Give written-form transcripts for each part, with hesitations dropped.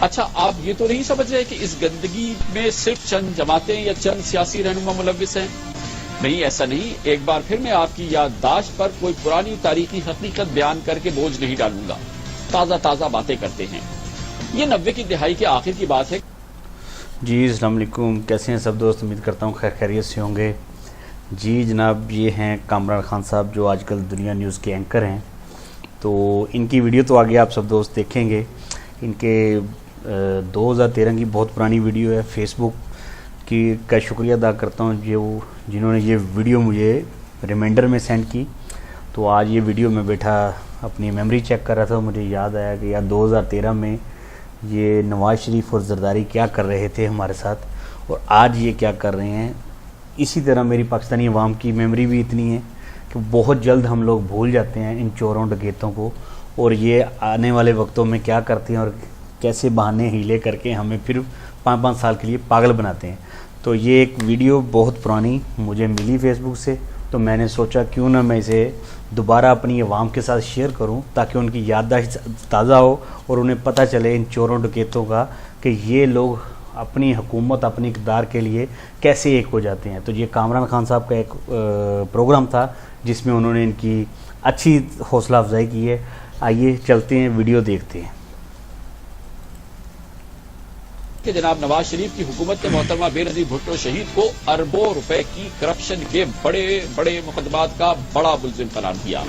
اچھا آپ یہ تو نہیں سمجھ رہے کہ اس گندگی میں صرف چند جماعتیں یا چند سیاسی رہنما ملوث ہیں؟ نہیں، ایسا نہیں. ایک بار پھر میں آپ کی یادداشت پر کوئی پرانی تاریخی حقیقت بیان کر کے بوجھ نہیں ڈالوں گا. تازہ باتیں کرتے ہیں. یہ 90 کی دہائی کے آخر کی بات ہے. جی السلام علیکم، کیسے ہیں سب دوست؟ امید کرتا ہوں خیر خیریت سے ہوں گے. جی جناب، یہ ہیں کامران خان صاحب جو آج کل دنیا نیوز کے اینکر ہیں. تو ان کی ویڈیو تو آگے آپ سب دوست دیکھیں گے. ان کے 2013 کی بہت پرانی ویڈیو ہے. فیس بک کی کا شکریہ ادا کرتا ہوں جنہوں نے یہ ویڈیو مجھے ریمائنڈر میں سینڈ کی. تو آج یہ ویڈیو میں بیٹھا اپنی میموری چیک کر رہا تھا، مجھے یاد آیا کہ یار 2013 میں یہ نواز شریف اور زرداری کیا کر رہے تھے ہمارے ساتھ، اور آج یہ کیا کر رہے ہیں. اسی طرح میری پاکستانی عوام کی میموری بھی اتنی ہے کہ بہت جلد ہم لوگ بھول جاتے ہیں ان چوروں ڈکیتوں کو، اور یہ آنے والے وقتوں میں کیا کرتے ہیں اور کیسے بہانے ہیلے کر کے ہمیں پھر 5 سال کے لیے پاگل بناتے ہیں. تو یہ ایک ویڈیو بہت پرانی مجھے ملی فیس بک سے، تو میں نے سوچا کیوں نہ میں اسے دوبارہ اپنی عوام کے ساتھ شیئر کروں تاکہ ان کی یادداشت تازہ ہو اور انہیں پتہ چلے ان چوروں ڈکیتوں کا کہ یہ لوگ اپنی حکومت، اپنی اقتدار کے لیے کیسے ایک ہو جاتے ہیں. تو یہ کامران خان صاحب کا ایک پروگرام تھا جس میں انہوں نے ان کی اچھی حوصلہ افزائی کی ہے. آئیے چلتے ہیں، ویڈیو دیکھتے ہیں. کہ جناب نواز شریف کی حکومت نے محترمہ بے نظیر بھٹو شہید کو اربوں روپے کی کرپشن کے بڑے مقدمات کا بڑا ملزم قرار دیا.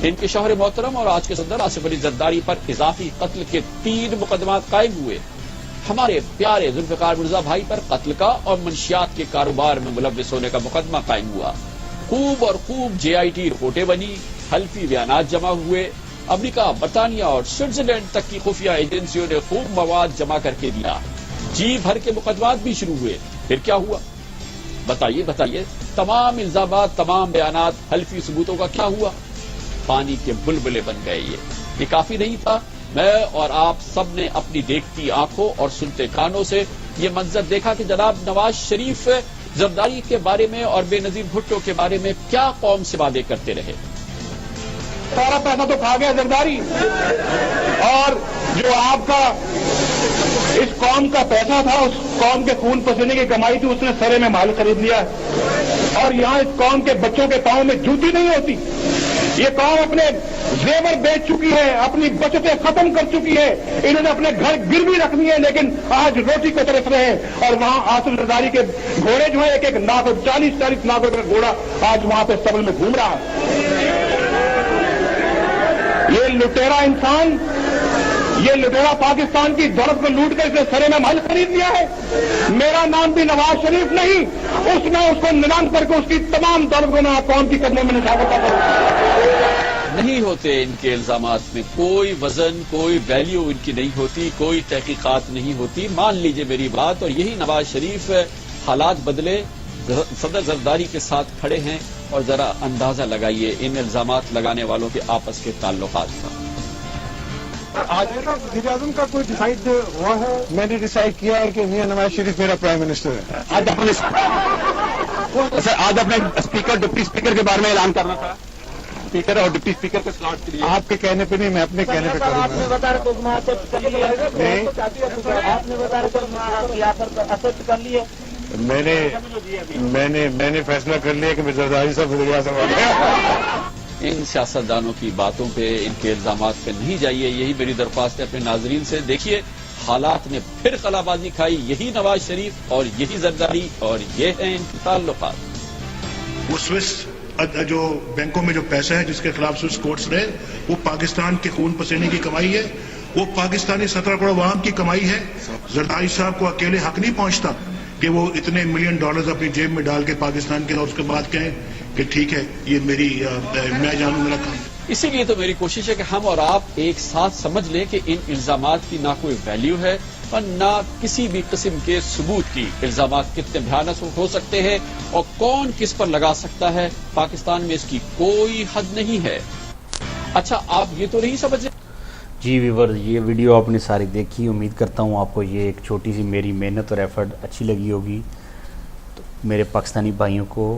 ان کے شوہر محترم اور آج کے صدر آصف علی زرداری پر اضافی قتل کے 3 مقدمات قائم ہوئے. ہمارے پیارے ذوالفقار مرزا بھائی پر قتل کا اور منشیات کے کاروبار میں ملوث ہونے کا مقدمہ قائم ہوا. خوب JIT رپورٹیں بنی، حلفی بیانات جمع ہوئے. امریکہ، برطانیہ اور سوئٹزرلینڈ تک کی خفیہ ایجنسیوں نے خوب مواد جمع کر کے دیا. جی بھر کے مقدمات بھی شروع ہوئے. پھر کیا ہوا؟ بتائیے. تمام الزامات، تمام بیانات، حلفی ثبوتوں کا کیا ہوا؟ پانی کے بلبلے بن گئے. یہ کافی نہیں تھا. میں اور آپ سب نے اپنی دیکھتی آنکھوں اور سنتے کانوں سے یہ منظر دیکھا کہ جناب نواز شریف زرداری کے بارے میں اور بے نظیر بھٹو کے بارے میں کیا قوم سے وعدے کرتے رہے. سارا پیسہ تو کھا گیا زرداری، اور جو آپ کا اس قوم کا پیسہ تھا، اس قوم کے خون پسینے کی کمائی تھی، اس نے سرے میں مال خرید لیا. اور یہاں اس قوم کے بچوں کے پاؤں میں جوتی نہیں ہوتی. یہ قوم اپنے زیور بیچ چکی ہے، اپنی بچتیں ختم کر چکی ہے. انہوں نے اپنے گھر گروی رکھ لیے، لیکن آج روٹی کو ترس رہے ہیں. اور وہاں آصف زرداری کے گھوڑے جو ہیں، ایک لاکھ 40 لاکھ روپے کا گھوڑا آج وہاں پہ سبل میں گھوم رہا ہے. یہ لٹیرا انسان، یہ لٹیرا پاکستان کی دولت کو لوٹ کر اسے سرے میں محل خرید لیا ہے. میرا نام بھی نواز شریف نہیں، اس کو نیلام کر کے اس کی تمام دولت کو میں قوم کی قدموں میں نثار کروں. نہیں ہوتے ان کے الزامات میں کوئی وزن، کوئی ویلیو ان کی نہیں ہوتی، کوئی تحقیقات نہیں ہوتی. مان لیجئے میری بات. اور یہی نواز شریف حالات بدلے، صدر زرداری کے ساتھ کھڑے ہیں، اور ذرا اندازہ لگائیے ان الزامات لگانے والوں کے آپس کے تعلقات کا. آج وزیر اعظم کا کوئی ڈیسائیڈ ہوا ہے؟ میں نے ڈیسائیڈ کیا ہے کہ میاں نواز شریف میرا پرائم منسٹر ہے. آج اپنے اسپیکر، ڈپٹی اسپیکر کے بارے میں اعلان کرنا تھا. اسپیکر اور ڈپٹی اسپیکر کے سلاٹ کے لیے آپ کے کہنے پہ نہیں، میں اپنے کہنے پہ کروں گا. میں نے فیصلہ کر لیا کہ میں زرداری صاحب وزیر اعظم ہو گیا. ان سیاستدانوں کی باتوں پہ، ان کے الزامات پہ نہیں جائیے. یہی میری درخواست ہے اپنے ناظرین سے. دیکھیے حالات نے پھر قلع بازی کھائی. یہی نواز شریف اور یہی زرداری، اور یہ ہیں ان کے تعلقات. وہ سوئس جو بینکوں میں جو پیسہ ہے جس کے خلاف سوئس کورٹس رہے، وہ پاکستان کے خون پسینے کی کمائی ہے. وہ پاکستانی 17 کروڑ عوام کی کمائی ہے. زرداری صاحب کو اکیلے حق نہیں پہنچتا کہ وہ اتنے ملین ڈالرز اپنی جیب میں ڈال کے پاکستان کے، اور اس کے بعد کہیں کہ ٹھیک ہے یہ میں جانوں میرا کام. اسی لیے تو میری کوشش ہے کہ ہم اور آپ ایک ساتھ سمجھ لیں کہ ان الزامات کی نہ کوئی ویلیو ہے اور نہ کسی بھی قسم کے ثبوت کی. الزامات کتنے بھیانک ہو سکتے ہیں اور کون کس پر لگا سکتا ہے، پاکستان میں اس کی کوئی حد نہیں ہے. اچھا آپ یہ تو نہیں سمجھ رہے. جی ویور، یہ ویڈیو آپ نے ساری دیکھی. امید کرتا ہوں آپ کو یہ ایک چھوٹی سی میری محنت اور ایفرٹ اچھی لگی ہوگی. تو میرے پاکستانی بھائیوں کو